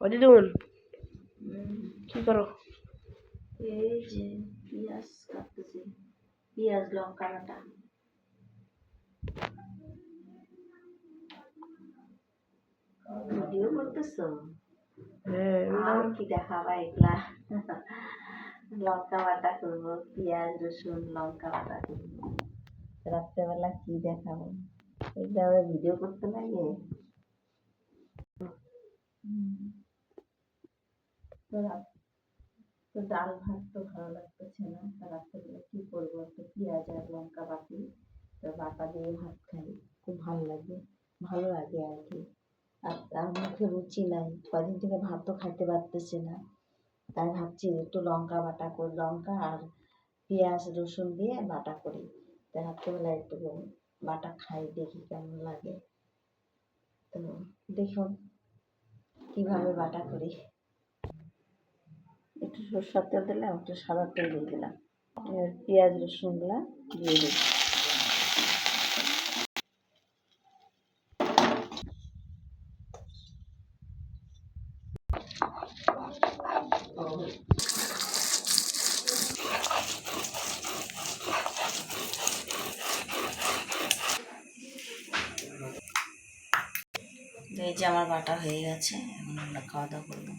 অদিদুন কি করো? এই যে পেঁয়াজ কাটতেছি, পেঁয়াজ লঙ্কা বাটা। ভিডিও করতেছো? হ্যাঁ আর কি দেখাবা এগুলা? লঙ্কা বাটা করবো, পেঁয়াজ রসুন লঙ্কা বাটা করবো। রাত্রেবেলা কি দেখাবো? এগুলা আবার ভিডিও করতে লাগে। তো ডাল ভাত তো ভালো লাগতেছে না, রাত্রেবেলা কি করবো? একটা পেঁয়াজ আর লঙ্কা বাটি, তো বাটা দিয়ে ভাত খাই, খুব ভালো লাগে, ভালো লাগে আর কি। আর তার মুখে রুচি নাই, কদিন থেকে ভাত তো খাইতে পারতেছে না, তাই ভাবছি একটু লঙ্কা বাটা করি, লঙ্কা আর পেঁয়াজ রসুন দিয়ে বাটা করি, তাই রাত্রেবেলা একটু বাটা খাই, দেখি কেমন লাগে। তো দেখুন কিভাবে বাটা করি। একটু সরষের তেল দিলাম, একটু সাদা তেল দিয়ে দিলাম, পেঁয়াজ রসুনগুলা দিয়ে দিই। এই যে আমার বাটা হয়ে গেছে, এখন আমরা খাওয়া দাওয়া করবো।